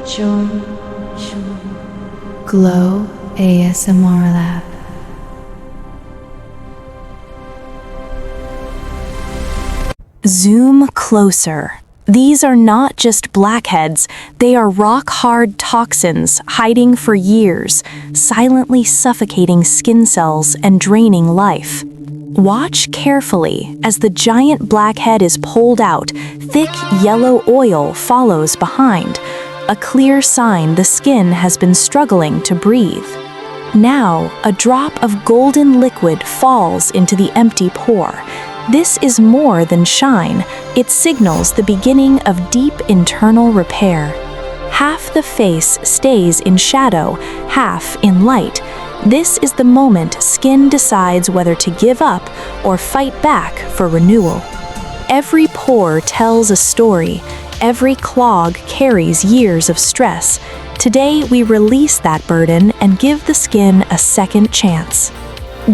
Join Glow ASMR Lab. Zoom closer. These are not just blackheads, they are rock-hard toxins hiding for years, silently suffocating skin cells and draining life. Watch carefully as the giant blackhead is pulled out, thick yellow oil follows behind, a clear sign the skin has been struggling to breathe. Now, a drop of golden liquid falls into the empty pore. This is more than shine, it signals the beginning of deep internal repair. Half the face stays in shadow, half in light. This is the moment skin decides whether to give up or fight back for renewal. Every pore tells a story, every clog carries years of stress. Today we release that burden and give the skin a second chance.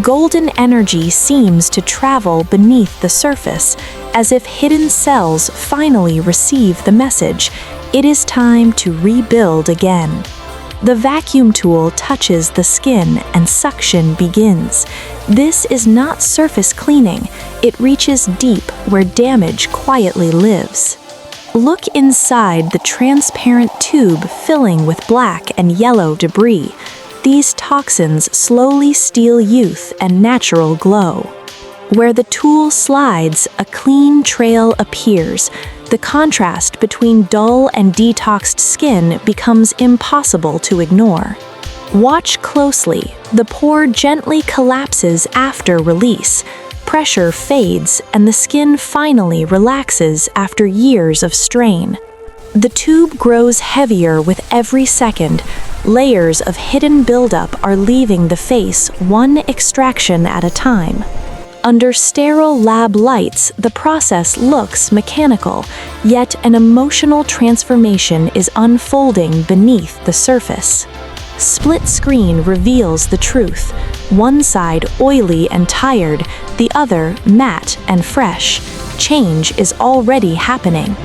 Golden energy seems to travel beneath the surface, as if hidden cells finally receive the message. It is time to rebuild again. The vacuum tool touches the skin and suction begins. This is not surface cleaning, it reaches deep where damage quietly lives. Look inside the transparent tube filling with black and yellow debris. These toxins slowly steal youth and natural glow. Where the tool slides, a clean trail appears. The contrast between dull and detoxed skin becomes impossible to ignore. Watch closely. The pore gently collapses after release. Pressure fades, and the skin finally relaxes after years of strain. The tube grows heavier with every second. Layers of hidden buildup are leaving the face one extraction at a time. Under sterile lab lights, the process looks mechanical, yet an emotional transformation is unfolding beneath the surface. Split screen reveals the truth. One side oily and tired, the other matte and fresh. Change is already happening.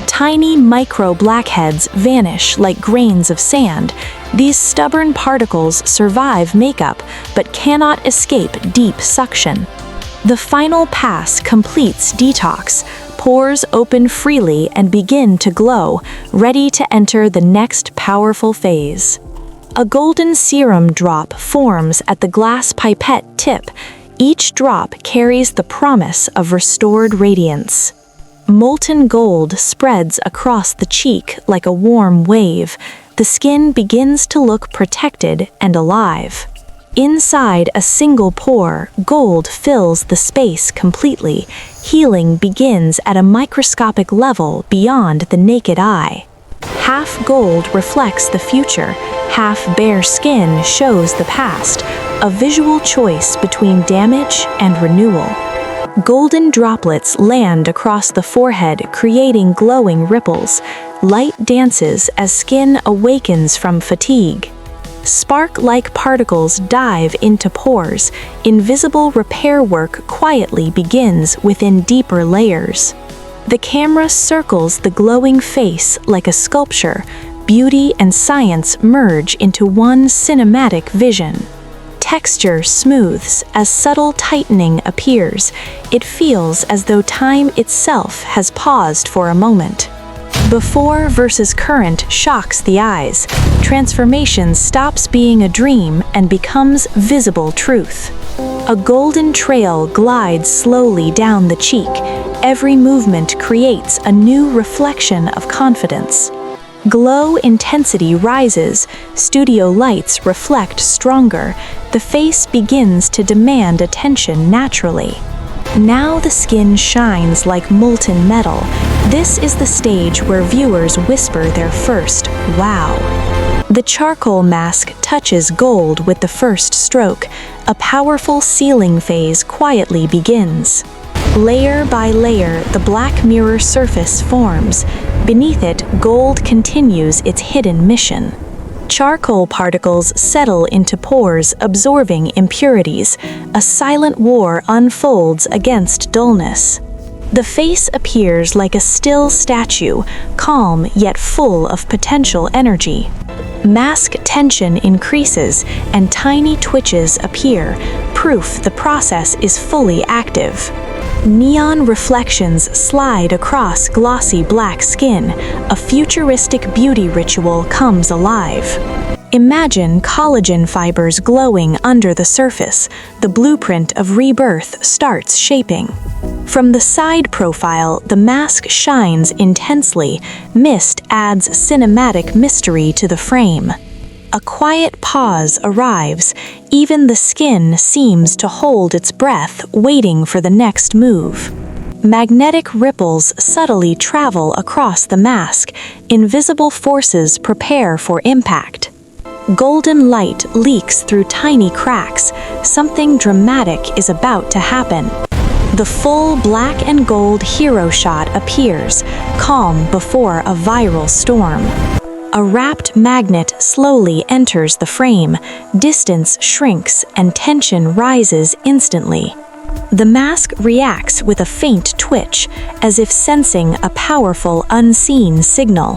Tiny micro-blackheads vanish like grains of sand. These stubborn particles survive makeup, but cannot escape deep suction. The final pass completes detox. Pores open freely and begin to glow, ready to enter the next powerful phase. A golden serum drop forms at the glass pipette tip. Each drop carries the promise of restored radiance. Molten gold spreads across the cheek like a warm wave. The skin begins to look protected and alive. Inside a single pore, gold fills the space completely. Healing begins at a microscopic level beyond the naked eye. Half gold reflects the future, half bare skin shows the past, a visual choice between damage and renewal. Golden droplets land across the forehead, creating glowing ripples. Light dances as skin awakens from fatigue. Spark-like particles dive into pores. Invisible repair work quietly begins within deeper layers. The camera circles the glowing face like a sculpture. Beauty and science merge into one cinematic vision. Texture smooths as subtle tightening appears. It feels as though time itself has paused for a moment. Before versus current shocks the eyes. Transformation stops being a dream and becomes visible truth. A golden trail glides slowly down the cheek. Every movement creates a new reflection of confidence. Glow intensity rises, studio lights reflect stronger, the face begins to demand attention naturally. Now the skin shines like molten metal. This is the stage where viewers whisper their first, "Wow." The charcoal mask touches gold with the first stroke. A powerful sealing phase quietly begins. Layer by layer, the black mirror surface forms. Beneath it, gold continues its hidden mission. Charcoal particles settle into pores, absorbing impurities. A silent war unfolds against dullness. The face appears like a still statue, calm yet full of potential energy. Mask tension increases and tiny twitches appear, proof the process is fully active. Neon reflections slide across glossy black skin. A futuristic beauty ritual comes alive. Imagine collagen fibers glowing under the surface. The blueprint of rebirth starts shaping. From the side profile, the mask shines intensely. Mist adds cinematic mystery to the frame. A quiet pause arrives. Even the skin seems to hold its breath, waiting for the next move. Magnetic ripples subtly travel across the mask. Invisible forces prepare for impact. Golden light leaks through tiny cracks. Something dramatic is about to happen. The full black and gold hero shot appears, calm before a viral storm. A wrapped magnet slowly enters the frame. Distance shrinks and tension rises instantly. The mask reacts with a faint twitch, as if sensing a powerful unseen signal.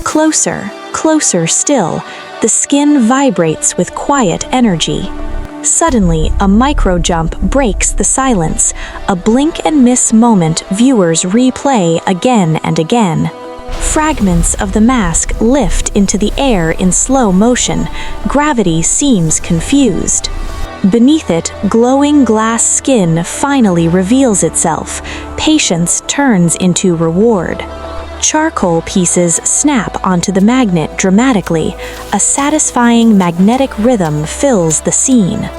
Closer, closer still, the skin vibrates with quiet energy. Suddenly, a micro-jump breaks the silence. A blink-and-miss moment viewers replay again and again. Fragments of the mask lift into the air in slow motion. Gravity seems confused. Beneath it, glowing glass skin finally reveals itself. Patience turns into reward. Charcoal pieces snap onto the magnet dramatically. A satisfying magnetic rhythm fills the scene.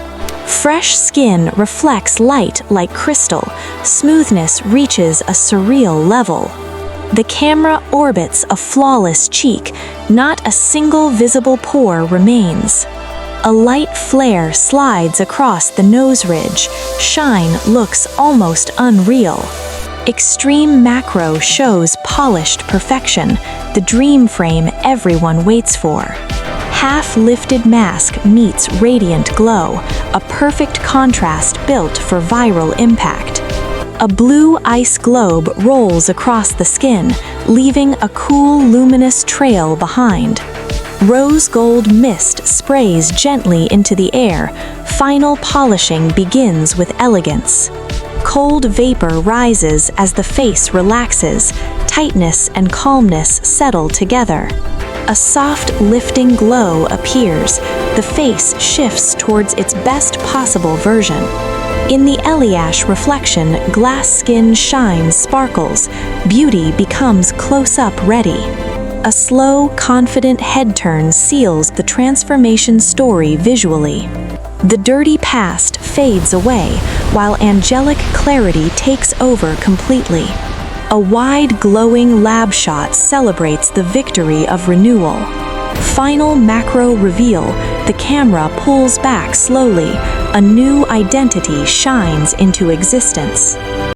Fresh skin reflects light like crystal. Smoothness reaches a surreal level. The camera orbits a flawless cheek. Not a single visible pore remains. A light flare slides across the nose ridge. Shine looks almost unreal. Extreme macro shows polished perfection, the dream frame everyone waits for. Half-lifted mask meets radiant glow, a perfect contrast built for viral impact. A blue ice globe rolls across the skin, leaving a cool, luminous trail behind. Rose gold mist sprays gently into the air. Final polishing begins with elegance. Cold vapor rises as the face relaxes. Tightness and calmness settle together. A soft, lifting glow appears. The face shifts towards its best possible version. In the Eliash reflection, glass skin shines, sparkles. Beauty becomes close-up ready. A slow, confident head turn seals the transformation story visually. The dirty past fades away, while angelic clarity takes over completely. A wide, glowing lab shot celebrates the victory of renewal. Final macro reveal, the camera pulls back slowly. A new identity shines into existence.